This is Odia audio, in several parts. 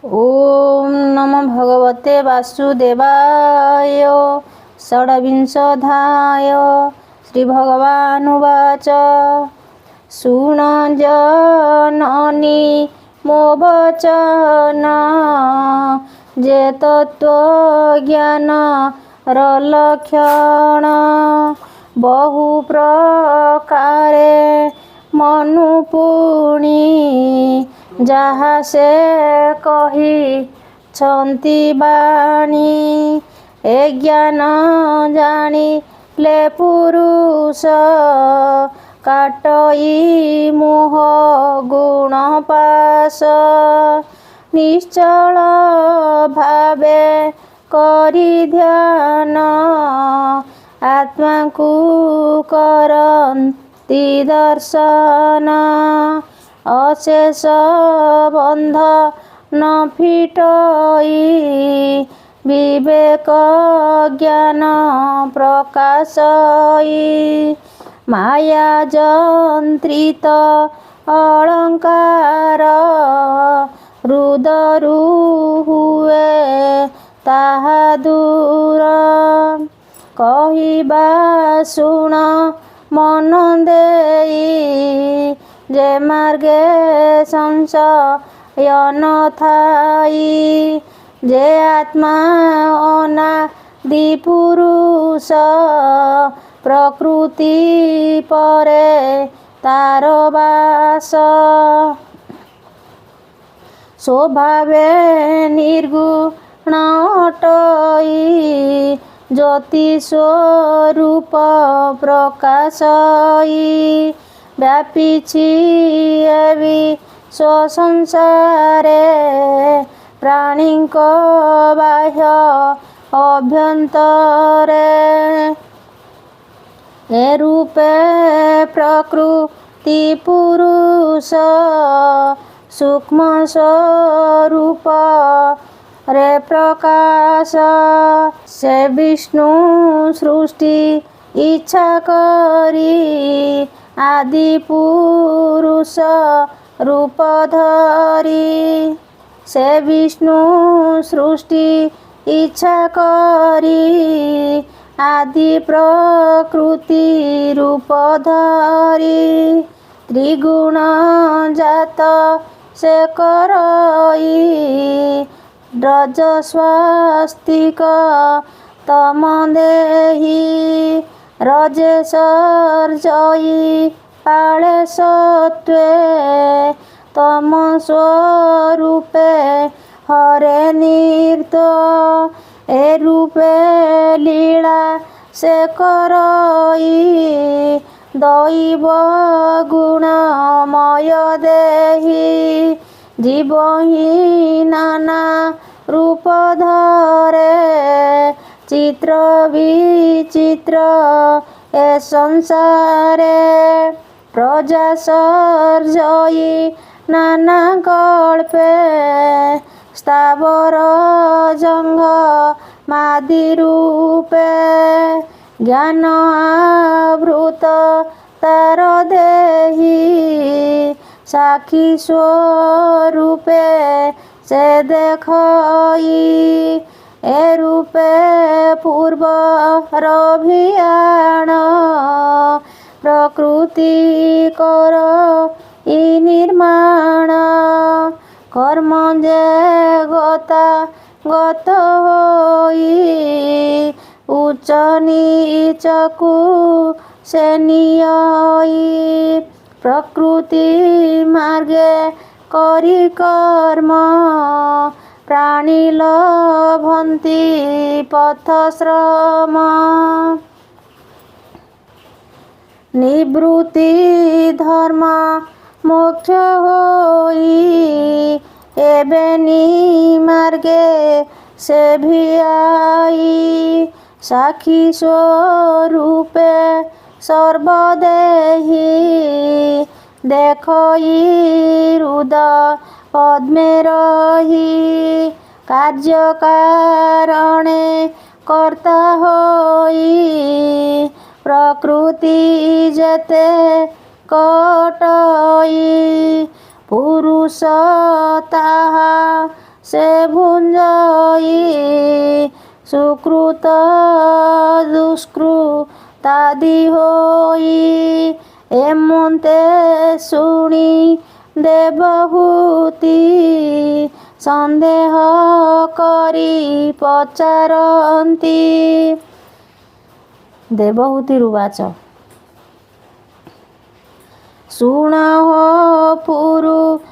ओम नमो भगवते वासुदेवाय। षड्विंशोऽध्याय। श्रीभगवानुवाच शृण जननी मो वचन जे तत्त्वज्ञानरलक्षण बहु प्रकारे मनुपुणी ଯାହା ସେ କହିଛନ୍ତି ବାଣୀ ଏ ଜ୍ଞାନ ଜାଣିଲେ ପୁରୁଷ କାଟଇ ମୋହ ଗୁଣ ପାଶ ନିଶ୍ଚଳ ଭାବେ କରି ଧ୍ୟାନ ଆତ୍ମାକୁ କରନ୍ତି ଦର୍ଶନ ଅଶେଷ ବନ୍ଧ ନ ଫିଟଇ ବିବେକ ଜ୍ଞାନ ପ୍ରକାଶଇ ମାୟା ଯନ୍ତ୍ରିତ ଅଳଙ୍କାର ହୃଦରୁ ହୁଏ ତାହା ଦୂର କହିବା ଶୁଣ ମନ ଦେଇ ଯେ ମାର୍ଗେ ସଂଶୟ ନଥାଇ ଯେ ଆତ୍ମା ଅନାଦି ପୁରୁଷ ପ୍ରକୃତି ପରେ ତାର ବାସ ସ୍ୱଭାବେ ନିର୍ଗୁଣ ଅଟଇ ଜ୍ୟୋତି ସ୍ୱରୂପ ପ୍ରକାଶଇ ବ୍ୟାପିଛି ଏ ବିଶ୍ୱସଂସାରେ ପ୍ରାଣୀଙ୍କ ବାହ୍ୟ ଅଭ୍ୟନ୍ତରେ ଏ ରୂପେ ପ୍ରକୃତି ପୁରୁଷ ସୂକ୍ଷ୍ମ ସ୍ୱରୂପରେ ପ୍ରକାଶ ସେ ବିଷ୍ଣୁ ସୃଷ୍ଟି ଇଚ୍ଛା କରି ଆଦି ପୁରୁଷ ରୂପ ଧରି ସେ ବିଷ୍ଣୁ ସୃଷ୍ଟି ଇଚ୍ଛା କରି ଆଦି ପ୍ରକୃତି ରୂପ ଧରି ତ୍ରିଗୁଣ ଜାତ ସେ କରଇ ରଜ ସ୍ୱାସ୍ତିକ ତମ ଦେହି ରଜେଶର୍ଜୟୀ ପାଳେ ସତ୍ୱେ ତମ ସ୍ୱରୂପେ ହରେ ନୀତ ଏ ରୂପେ ଲୀଳା ସେ କରଇ ଦୈବ ଗୁଣମୟ ଦେହି ଜୀବ ହିଁ ନାନା ରୂପ ଧରେ ଚିତ୍ର ବିଚିତ୍ର ଏ ସଂସାରେ ପ୍ରଜା ସର୍ଜୟୀ ନାନା କଳ୍ପେ ସ୍ଥାବର ଜଙ୍ଗ ମାଦି ରୂପେ ଜ୍ଞାନ ଆବୃତ ତାର ଦେହି ସାକ୍ଷୀ ସ୍ୱରୂପେ ସେ ଦେଖଇ ଏ ରୂପେ ପୂର୍ବରଭିଆଣ ପ୍ରକୃତି କର ଇ ନିର୍ମାଣ କର୍ମ ଯେ ଗତ ହୋଇ ଉଚ୍ଚ ନୀଚକୁ ସେ ନିୟଇ ପ୍ରକୃତି ମାର୍ଗେ କରି କର୍ମ ପ୍ରାଣୀ ଲଭନ୍ତି ପଥଶ୍ରମ ନିବୃତ୍ତି ଧର୍ମ ମୋକ୍ଷ ହୋଇ ଏବେ ନିମାର୍ଗେ ସେ ଭିଆଇ ସାକ୍ଷୀ ସ୍ୱରୂପେ ସର୍ବଦେହି ଦେଖଇ ହୃଦ ପଦ୍ମେ ରହି କାର୍ଯ୍ୟକାରଣେ କର୍ତ୍ତା ହୋଇ ପ୍ରକୃତି ଯେତେ କଟଇ ପୁରୁଷ ତାହା ସେ ଭୁଞ୍ଜଇ ସୁକୃତ ଦୁଷ୍କୃତାଦି ହୋଇ ଏମନ୍ତେ ଶୁଣି ଦେବହୂତି ସନ୍ଦେହ କରି ପଚାରନ୍ତି। ଦେବହୂତିରୁବାଚ ଶୁଣ ହୋ ପୁରୁଷୋତ୍ତମ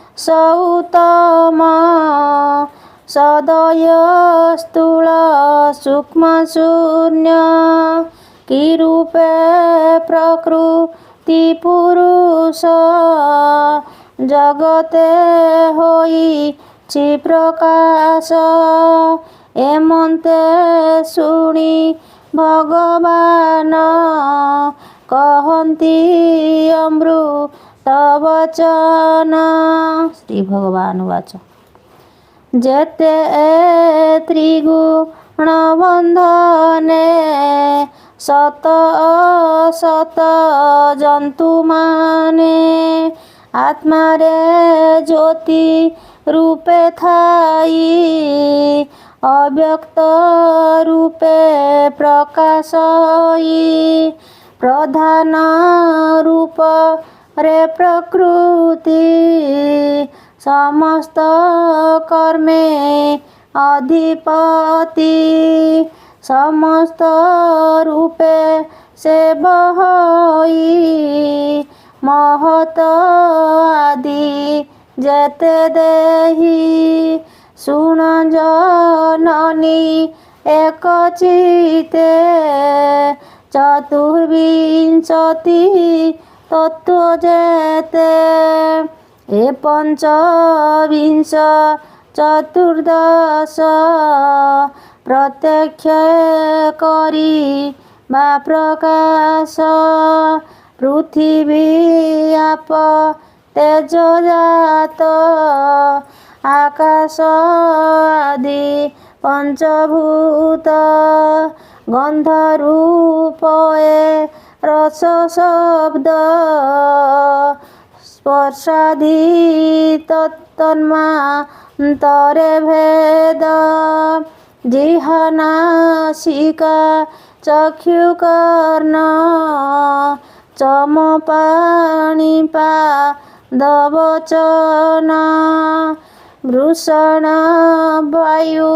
ସଦୟ ସ୍ଥୂଳ ସୂକ୍ଷ୍ମ ଶୂନ୍ୟ କି ରୂପେ ପ୍ରକୃତି ପୁରୁଷ ଜଗତେ ହୋଇଛି ପ୍ରକାଶ। ଏମନ୍ତେ ଶୁଣି ଭଗବାନ କହନ୍ତି ଅମୃତ ବଚନ। ଶ୍ରୀ ଭଗବାନ ବାଚ ଯେତେ ତ୍ରିଗୁଣ ବନ୍ଧନେ ସତ ଅସତ ଜନ୍ତୁମାନେ ଆତ୍ମାରେ ଜ୍ୟୋତି ରୂପେ ଥାଇ ଅବ୍ୟକ୍ତ ରୂପେ ପ୍ରକାଶଇ ପ୍ରଧାନ ରୂପରେ ପ୍ରକୃତି ସମସ୍ତ କର୍ମେ ଅଧିପତି ସମସ୍ତ ରୂପେ ସେ ବହଇ ମହତ ଆଦି ଯେତେ ଦେହି ଶୁଣ ଜନନୀ ଏକ ଚିତେ ଚତୁର୍ବିଂଶତି ତତ୍ତ୍ୱ ଯେତେ ଏ ପଞ୍ଚବିଂଶ ଚତୁର୍ଦଶ ପ୍ରତ୍ୟକ୍ଷ କରି ବା ପ୍ରକାଶ ପୃଥିବୀ ଆପ ତେଜ ଜାତ ଆକାଶ ଆଦି ପଞ୍ଚଭୂତ ଗନ୍ଧ ରୂପ ରସ ଶବ୍ଦ ସ୍ପର୍ଶାଦି ତନ୍ମାନ୍ତରେ ଭେଦ ଜିହ୍ବା ନାସିକା ଚକ୍ଷୁ କର୍ଣ୍ଣ ଚମ ପାଣି ପାଦ ବଚନ ବୃଷଣ ବାୟୁ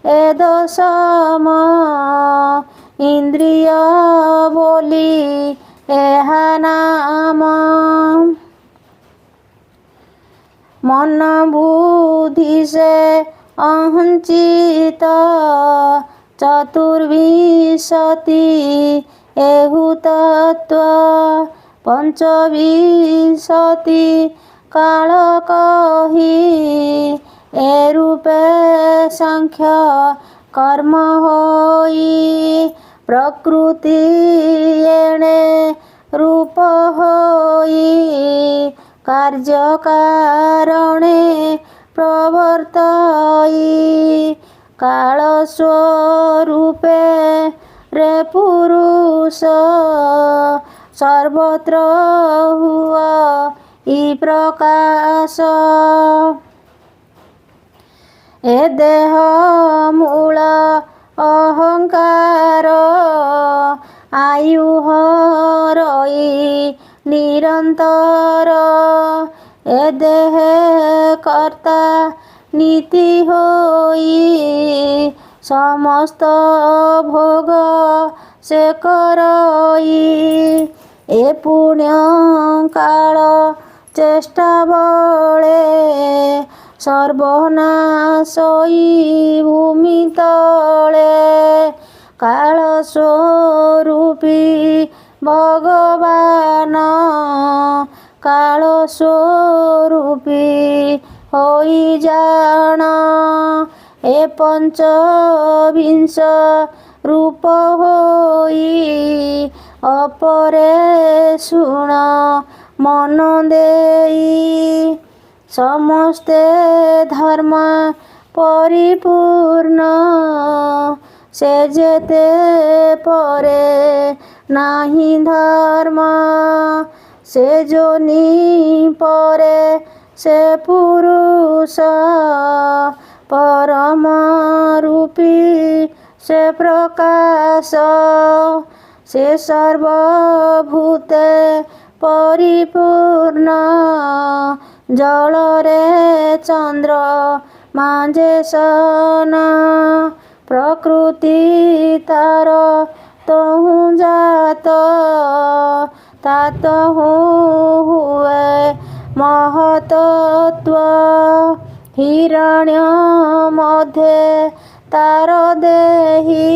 ଏ ଦଶମ ଇନ୍ଦ୍ରିୟ ବୋଲି ଏହା ନାମ। ମନ ବୁଦ୍ଧି ସେ ଅହଞ୍ଚିତ ଚତୁର୍ବିଂଶତି ଏହୁ ତତ୍ତ୍ୱ ପଞ୍ଚବିଂଶତି କାଳ କହି ଏ ରୂପେ ସାଂଖ୍ୟ କର୍ମ ହୋଇ ପ୍ରକୃତି ଏଣେ ରୂପ ହୋଇ କାର୍ଯ୍ୟ କାରଣେ ପ୍ରବର୍ତ୍ତଇ କାଳ ସ୍ୱରୂପେ ରେ ପୁରୁଷ ସର୍ବତ୍ର ହୁଅ ଇ ପ୍ରକାଶ। ଏ ଦେହ ମୂଳ ଅହଙ୍କାର ଆୟୁ ହରଇ ନିରନ୍ତର ଏ ଦେହେ କର୍ତ୍ତା ନୀତି ହୋଇ ସମସ୍ତ ଭୋଗ ସେ କରଇ ଏ ପୁଣ୍ୟ କାଳ ଚେଷ୍ଟା ବଳେ ସର୍ବନାଶଇ ଭୂମି ତଳେ କାଳ ସ୍ୱରୂପୀ ଭଗବାନ କାଳ ସ୍ୱରୂପୀ ହୋଇ ଜାଣ ଏ ପଞ୍ଚବିଂଶ ରୂପ ହୋଇ ଅପରେ ଶୁଣ ମନ ଦେଇ ସମସ୍ତେ ଧର୍ମ ପରିପୂର୍ଣ୍ଣ ସେ ଯେତେ ପରେ ନାହିଁ ଧର୍ମ ସେ ଯୋନି ପରେ ସେ ପୁରୁଷ ସେ ପ୍ରକାଶ ସେ ସର୍ବଭୂତେ ପରିପୂର୍ଣ୍ଣ ଜଳରେ ଚନ୍ଦ୍ର ମାଝେ ସନ ପ୍ରକୃତି ତାର ତହୁଁ ଜାତ ତା ତହୁଁ ହୁଏ ମହତତ୍ୱ ହିରଣ୍ୟ ମଧ୍ୟେ ତାର ଦେହି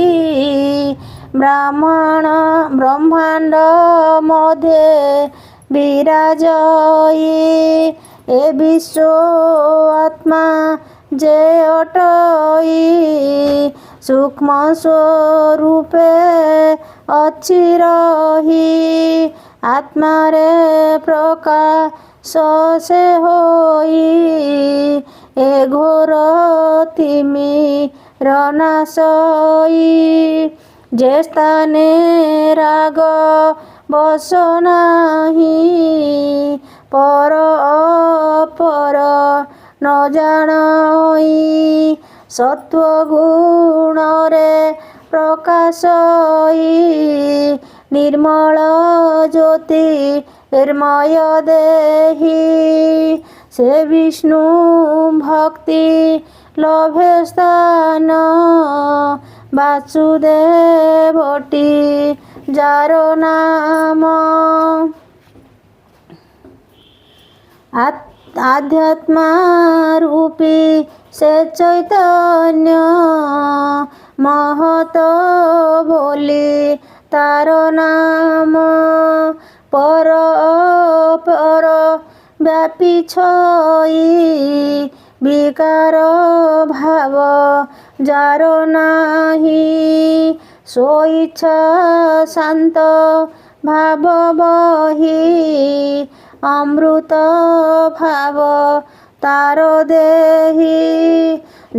ବ୍ରହ୍ମାଣ୍ଡ ମଧ୍ୟେ ବିରାଜଇ ଏ ବିଶ୍ୱ ଆତ୍ମା ଯେ ଅଟଇ ସୂକ୍ଷ୍ମ ସ୍ୱରୂପେ ଅଛି ରହି ଆତ୍ମାରେ ପ୍ରକାଶ ସେ ହୋଇ ଏ ଘୋର ତିମିର ନାଶଇ ଯେ ସ୍ଥାନେ ରାଗ ବସ ନାହିଁ ପର ଅପର ନ ଜାଣଇ ସତ୍ୱଗୁଣରେ ପ୍ରକାଶଇ ନିର୍ମଳ ଜ୍ୟୋତି ନିର୍ମୟ ଦେହି ସେ ବିଷ୍ଣୁ ଭକ୍ତି ଲଭେ ସ୍ଥାନ ବାସୁଦେବଟି ଯାର ନାମ ଆଧ୍ୟାତ୍ମା ରୂପୀ ସେ ଚୈତନ୍ୟ ମହତ ବୋଲି ତାର ନାମ ପର ଅପର ବ୍ୟାପୀ ଛଇ ବିକାର ଭାବ ଯାର ନାହିଁ ସ୍ୱଇଚ୍ଛା ଶାନ୍ତ ଭାବ ବହି ଅମୃତ ଭାବ ତାର ଦେହି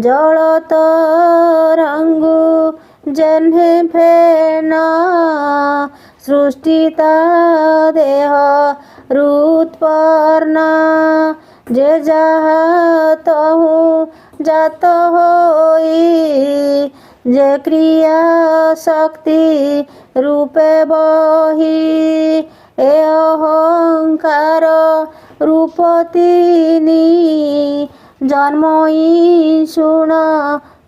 ଜଳ ତରଙ୍ଗୁ ଯେହ୍ନେ ଫେନ ସୃଷ୍ଟି ତା ଦେହ ରୁତ୍ପନ୍ନ ଯେ ଯାହା ତହୁଁ ଜାତ ହୋଇ ଯେ କ୍ରିୟା ଶକ୍ତି ରୂପେ ବହି ଏ ଅହଙ୍କାର ରୂପ ତିନି ଜନ୍ମଇ ଶୁଣ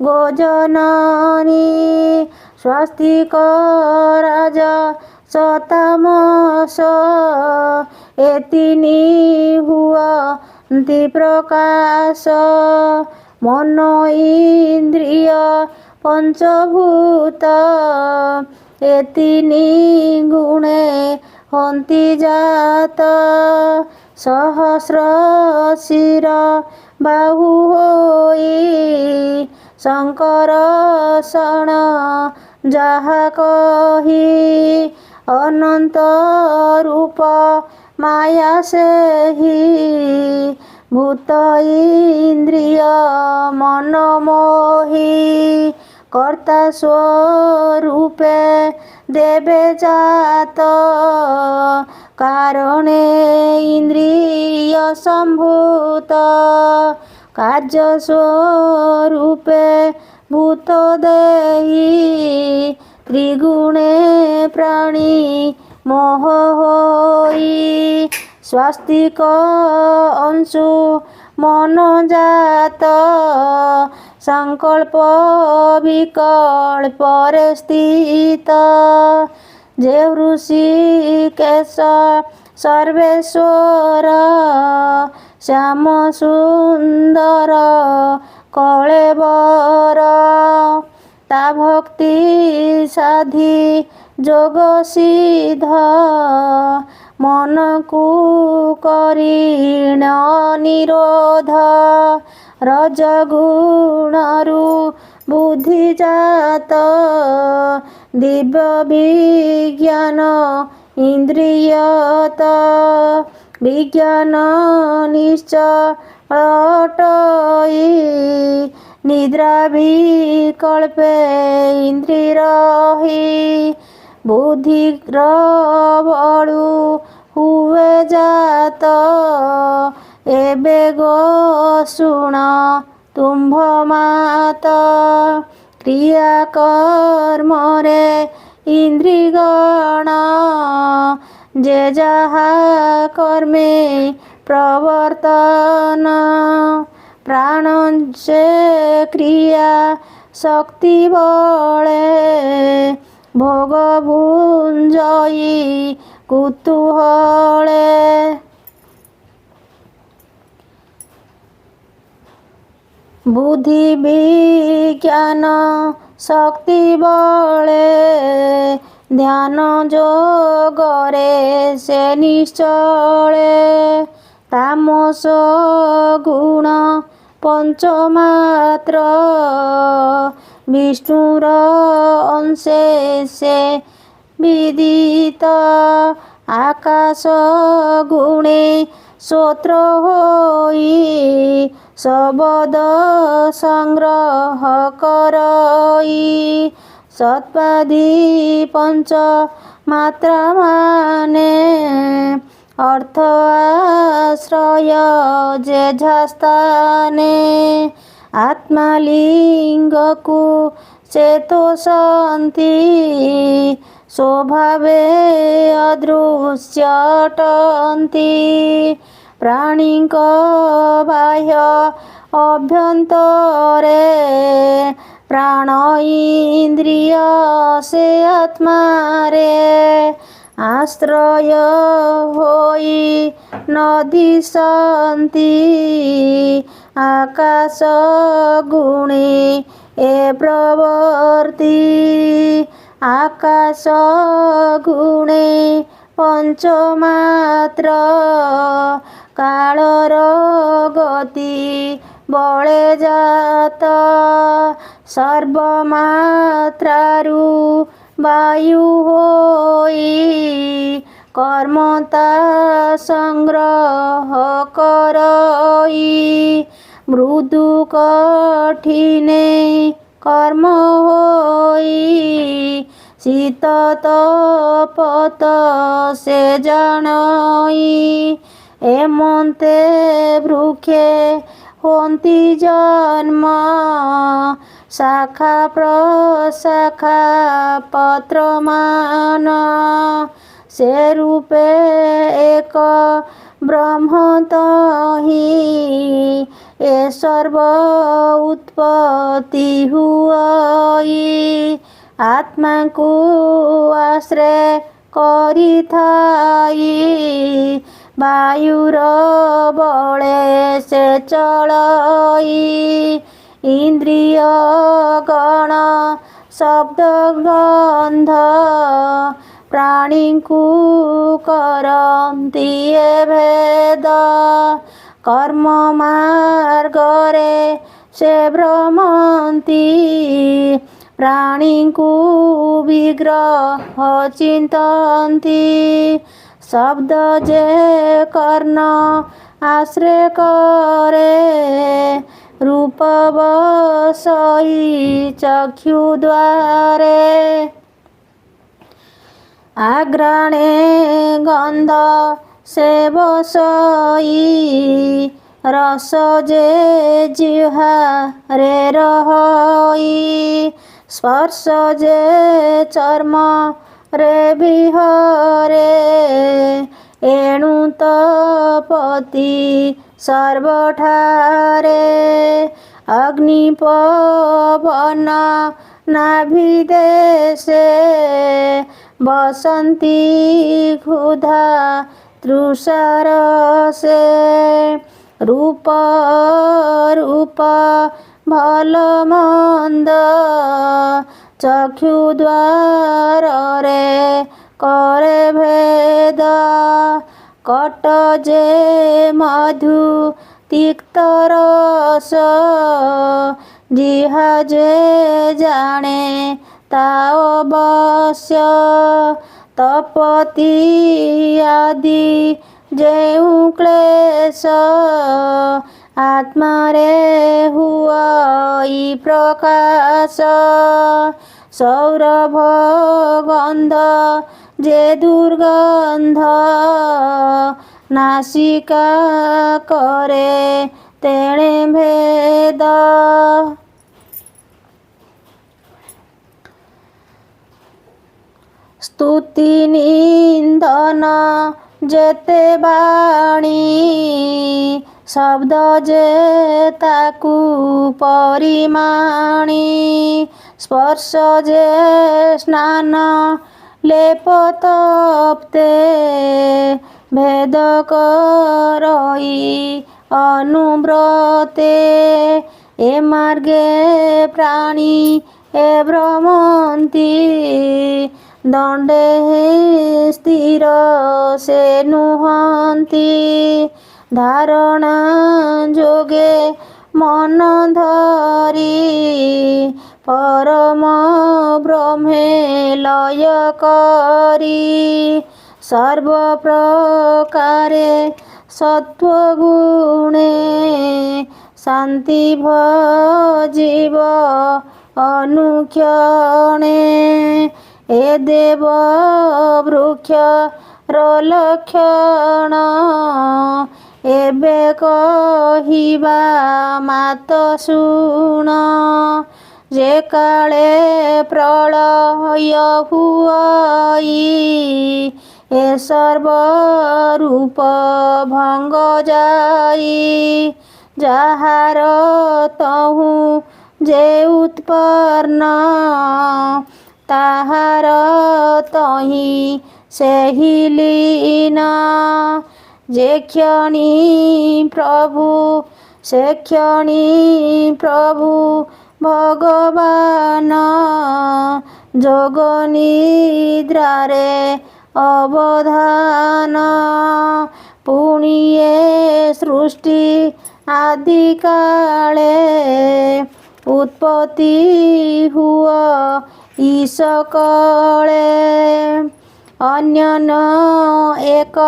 ଗୋଜନନୀ ସ୍ୱସ୍ତିକ ରାଜ ଶତାମସ ଏ ତିନି ହୁଅନ୍ତି ପ୍ରକାଶ ମନ ଇନ୍ଦ୍ରିୟ ପଞ୍ଚଭୂତ ଏ ତିନି ଗୁଣେ ହନ୍ତି ଜାତ ସହସ୍ର ଶିର ବାହୁ ହୋଇ ଶଙ୍କର ଶଣ ଯାହା କହି ଅନନ୍ତ ରୂପ ମାୟା ସେହି ଭୂତ ଇନ୍ଦ୍ରିୟ ମନ ମୋହି କର୍ତ୍ତା ସ୍ୱରୂପେ ଦେବେ ଜାତ କାରଣେ ଇନ୍ଦ୍ରିୟ ସମ୍ଭୂତ କାର୍ଯ୍ୟ ସ୍ୱରୂପେ ଭୂତ ଦେହି ତ୍ରିଗୁଣେ ପ୍ରାଣୀ ମୋହ ହୋଇ ସ୍ୱାସ୍ତିକ ଅଂଶୁ ମନ ଜାତ ସଂକଳ୍ପ ବିକଳ୍ପରେ ସ୍ଥିତ ଯେ ଋଷିକେଶ ସର୍ବେଶ୍ୱର ଶ୍ୟାମ ସୁନ୍ଦର କଳେବର ତା ଭକ୍ତି ସାଧି ଯୋଗ ସିଦ୍ଧ ମନକୁ କରିଣ ନିରୋଧ ରଜଗୁଣରୁ ବୁଦ୍ଧି ଜାତ ଦିବ୍ୟ ବିଜ୍ଞାନ ଇନ୍ଦ୍ରିୟତ ବିଜ୍ଞାନ ନିଶ୍ଚଳ ଅଟଇ ନିଦ୍ରା ବିକଳ୍ପେ ଇନ୍ଦ୍ରିୟ ରହି ବୁଦ୍ଧିର ବଳୁ ହୁଏ ଜାତ ଏବେ ଗো ଶୁଣ ତୁମ୍ଭ ମାତ କ୍ରିୟା କର୍ମରେ ଇନ୍ଦ୍ରିଗଣ ଯେ ଯାହା କର୍ମେ ପ୍ରବର୍ତ୍ତନ ପ୍ରାଣ ସେ କ୍ରିୟା ଶକ୍ତି ବଳେ ଭୋଗ ଭୁଞ୍ଜଇ କୁତୁହଳେ ବୁଦ୍ଧି ବିଜ୍ଞାନ ଶକ୍ତି ବଳେ ଧ୍ୟାନ ଯୋଗରେ ସେ ନିଶ୍ଚଳେ ତାମସ ଗୁଣ ପଞ୍ଚମାତ୍ର ବିଷ୍ଣୁର ଅଂଶେ ସେ ବିଦିତ ଆକାଶ ଗୁଣେ ଶ୍ରୋତ୍ର ହୋଇ ଶବଦ ସଂଗ୍ରହ କରଇ ସତ୍ପାଦି ପଞ୍ଚ ମାତ୍ରା ମାନେ ଅର୍ଥ ଆଶ୍ରୟ ଯେଝାସ୍ଥାନେ ଆତ୍ମାଲିଙ୍ଗକୁ ଚେତୋଷନ୍ତି ସ୍ୱଭାବେ ଅଦୃଶ୍ୟଟନ୍ତି ପ୍ରାଣୀଙ୍କ ବାହ୍ୟ ଅଭ୍ୟନ୍ତରେ ପ୍ରାଣ ଇନ୍ଦ୍ରିୟ ସେ ଆତ୍ମାରେ ଆଶ୍ରୟ ହୋଇ ନଦିଶନ୍ତି ଆକାଶ ଗୁଣେ ଏ ପ୍ରବର୍ତ୍ତି ଆକାଶ ଗୁଣେ ପଞ୍ଚମାତ୍ର କାଳର ଗତି ବଳେ ଜାତ ସର୍ବମାତ୍ରାରୁ ବାୟୁ ହୋଇ କର୍ମତା ସଂଗ୍ରହ କରଇ ମୃଦୁ କଠିନେ କର୍ମ ହୋଇ ଶୀତ ତପତ ସେ ଜାଣଇ ଏମନ୍ତେ ବୃକ୍ଷେ ହୋନ୍ତି ଜନ୍ମ ଶାଖା ପ୍ରଶାଖା ପତ୍ରମାନ ସେ ରୂପେ ଏକ ବ୍ରହ୍ମ ତହିଁ ଏ ସର୍ବ ଉତ୍ପତ୍ତି ହୁଅଇ ଆତ୍ମାକୁ ଆଶ୍ରୟ କରିଥାଇ ବାୟୁର ବଳେ ସେ ଚଳଇ ଇନ୍ଦ୍ରିୟ ଗଣ ଶବ୍ଦ ଗନ୍ଧ ପ୍ରାଣୀଙ୍କୁ କରନ୍ତି ଏ ଭେଦ କର୍ମ ମାର୍ଗରେ ସେ ଭ୍ରମନ୍ତି ପ୍ରାଣୀଙ୍କୁ ବିଗ୍ରହ ଚିନ୍ତନ୍ତି ଶବ୍ଦ ଯେ କର୍ଣ୍ଣ ଆଶ୍ରୟ କରେ ରୂପ ବସଇ ଚକ୍ଷୁ ଦ୍ୱାରେ ଆଘ୍ରାଣେ ଗନ୍ଧ ସେ ବସଇ ରସ ଯେ ଜିହ୍ୱାରେ ରହଇ ସ୍ପର୍ଶ ଯେ ଚର୍ମରେ ବିହରେ ଏଣୁ ତପତି ସର୍ବଠାରେ ଅଗ୍ନି ପବନ ନାଭିଦେଶେ ବସନ୍ତି ক্ষুধা ତୃଷାର ସେ ରୂପ ରୂପ ଭଲ ମନ୍ଦ ଚକ୍ଷୁ ଦ୍ୱାରରେ करे भेद कट जे मधु तिक्त रस जिहा जे जाने ता अवश्य तपति आदि जेउ क्लेश आत्मा रे हुई प्रकाश सौरभ गंध जे दुर्गंध नासिका करे तेणे भेद ସ୍ତୁତି ନିନ୍ଦନ ଯେତେ ବାଣୀ ଶବ୍ଦ ଯେ ତାକୁ ପରିମାଣି ସ୍ପର୍ଶ ଯେ ସ୍ନାନ ଲେପ ତପ୍ତେ ଭେଦ କରଇ ଅନୁବ୍ରତେ ଏ ମାର୍ଗେ ପ୍ରାଣୀ ଏ ଭ୍ରମନ୍ତି ଦଣ୍ଡେ ସ୍ଥିର ସେ ନୁହନ୍ତି ଧାରଣା ଯୋଗେ ମନ ଧରି ପରମ ବ୍ରହ୍ମେ ଲୟ କରି ସର୍ବ ପ୍ରକାରେ ସତ୍ୱଗୁଣେ ଶାନ୍ତି ଭଜିବ ଅନୁକ୍ଷଣେ ଏ ଦେବ ବୃକ୍ଷର ଲକ୍ଷଣ ଏବେ କହିବା ମାତ ଶୁଣ ଯେ କାଳେ ପ୍ରଳୟ ହୁଅଇ ଏ ସର୍ବ ରୂପ ଭଙ୍ଗ ଯାଇ ଯାହାର ତହୁଁ ଯେ ଉତ୍ପନ୍ନ ତାହାର ତହିଁ ସେହି ଲୀନ ଯେ କ୍ଷଣି ପ୍ରଭୁ ସେ କ୍ଷଣି ପ୍ରଭୁ ଭଗବାନ ଯୋଗ ନିଦ୍ରାରେ ଅବଧାନ ପୁଣି ଏ ସୃଷ୍ଟି ଆଦି କାଳେ ଉତ୍ପତ୍ତି ହୁଅ ଈଶ କଳେ ଅନ୍ୟନ ଏକ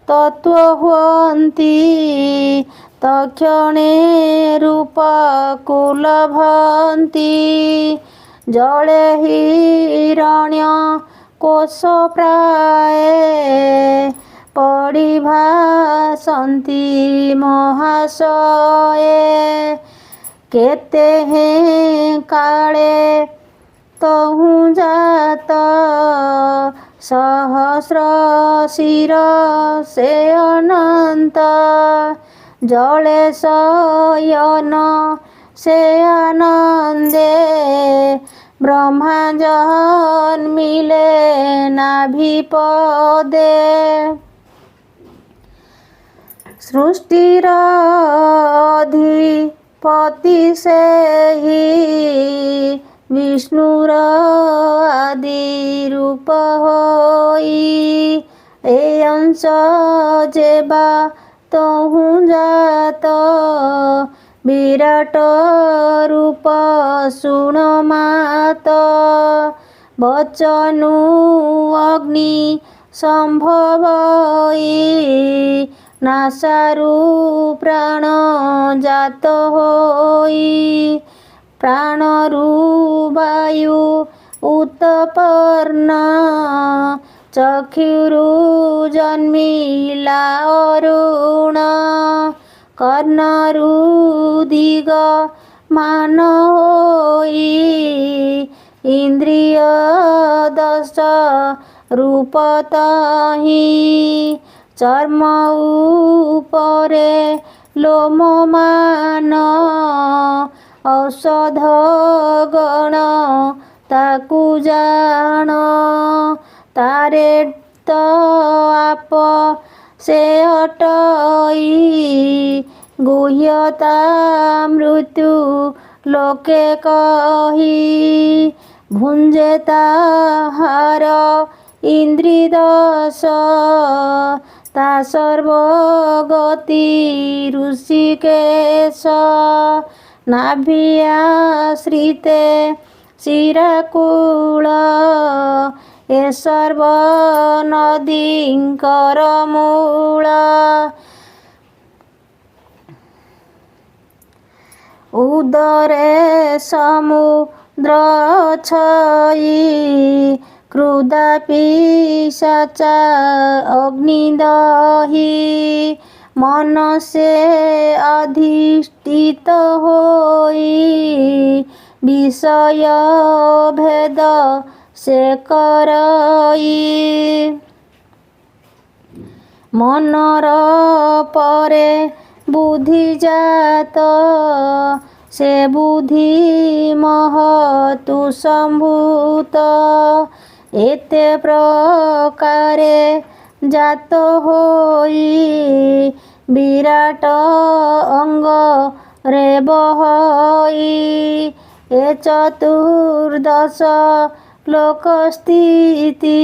ତତ୍ୱ ହୁଅନ୍ତି ତକ୍ଷଣେ ରୂପ କୁଲଭନ୍ତି ଜଳେ ହିରଣ୍ୟ କୋଶ ପ୍ରାଏ ପଡ଼ି ଭାସନ୍ତି ମହାଶଏ କେତେ ହେଁ କାଳେ ତହୁଁ ଜାତ ସହସ୍ର ଶିର ସେ ଅନନ୍ତ ଜଳେ ଶୟନ ସେ ଆନନ୍ଦେ ବ୍ରହ୍ମା ଜନ୍ମିଲେ ନାଭି ପଦେ ସୃଷ୍ଟିର ଅଧିପତି ସେହି ବିଷ୍ଣୁର ଆଦି ରୂପ ହୋଇ ଏ ଅଂଶ ଯେବା ତହୁଁ ଜାତ ବିରାଟ ରୂପ ଶୁଣ ମାତ ବଚନୁ ଅଗ୍ନି ସମ୍ଭବଇ ନାସାରୁ ପ୍ରାଣ ଜାତ ହୋଇ ପ୍ରାଣରୁ ବାୟୁ ଉତ୍ପନ୍ନ ଚକ୍ଷୁରୁ ଜନ୍ମିଲା ଅରୁଣ କର୍ଣ୍ଣରୁ ଦିଗ ମାନ ହୋଇ ଇନ୍ଦ୍ରିୟ ଦଶ ରୂପ ତହିଁ ଚର୍ମ ଉପରେ ଲୋମମାନ ଔଷଧ ଗଣ ତାକୁ ଜାଣ ତାରେ ତ ଆପ ସେ ଅଟଇ ଗୁହ୍ୟତା ମୃତ୍ୟୁ ଲୋକେ କହି ଭୁଞ୍ଜେ ତାହାର ଇନ୍ଦ୍ରି ଦଶ ତା ସର୍ବଗତି ଋଷିକେଶ ନାଭି ଆଶ୍ରିତେ ଶିରାକୂଳ ଏ ସର୍ବ ନଦୀଙ୍କର ମୂଳ ଉଦରେ ସମୁଦ୍ର ଛଇ କ୍ରୋଧା ପିଶାଚା ଅଗ୍ନି ଦହି ମନ ସେ ଅଧିଷ୍ଠିତ ହୋଇ ବିଷୟ ଭେଦ ସେ କରଇ ମନର ପରେ ବୁଦ୍ଧିଜାତ ସେ ବୁଦ୍ଧି ମହତୁ ସମ୍ଭୂତ ଏତେ ପ୍ରକାରେ ଜାତ ହୋଇ ବିରାଟ ଅଙ୍ଗରେ ବହଇ ଏ ଚତୁର୍ଦଶ ଲୋକସ୍ଥିତି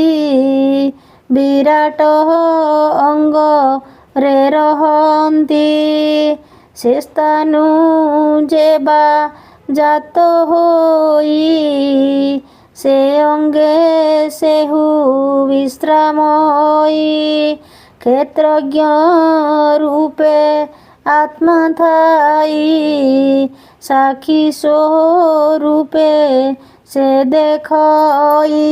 ବିରାଟ ଅଙ୍ଗରେ ରହନ୍ତି ସେ ସ୍ଥାନୁ ଯେବା ଜାତ ହୋଇ ସେ ଅଙ୍ଗେ ସେହୁ ବିଶ୍ରାମଇ କ୍ଷେତ୍ରଜ୍ଞ ରୂପେ ଆତ୍ମା ଥାଇ ସାକ୍ଷୀ ସ୍ୱରୂପେ ସେ ଦେଖଇ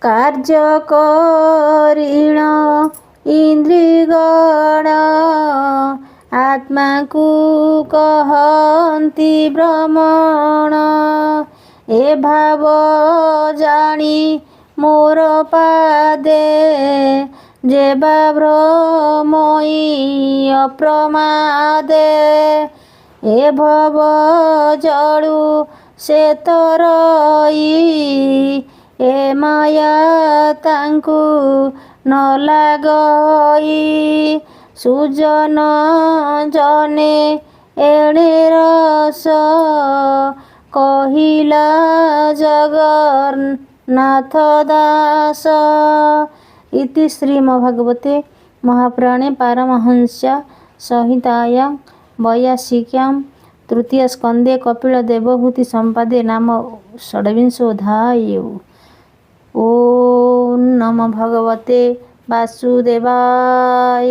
କାର୍ଯ୍ୟ କରିଣ ଇନ୍ଦ୍ରିଗଣ ଆତ୍ମାକୁ କହନ୍ତି ଭ୍ରମଣ ଏ ଭାବ ଜାଣି ମୋର ପାଦେ ଯେବା ଭ୍ରମଇ ଅପ୍ରମାଦେ ଏ ଭବ ଜଳୁ ସେ ତରଇ ଏ ମାୟା ତାଙ୍କୁ ନ ଲାଗଇ ସୁଜନ ଜନେ ଏଣେ ରସ କହିଲା ଜଗନ୍ନାଥ ଦାସ। ଇତି ଶ୍ରୀମଦ୍ଭାଗବତେ ମହାପୁରାଣେ ପାରମହଂସ୍ୟା ସଂହିତାୟାं ବୈୟାସିକ୍ୟାं ତୃତୀୟ ସ୍କନ୍ଧେ କପିଳ ଦେବହୂତି ସମ୍ପାଦେ ନାମ ଷଡ଼ବିଂଶୋऽଧ୍ୟାୟः। ଓಂ ନମୋ ଭଗବତେ ବାସୁଦେବାୟ।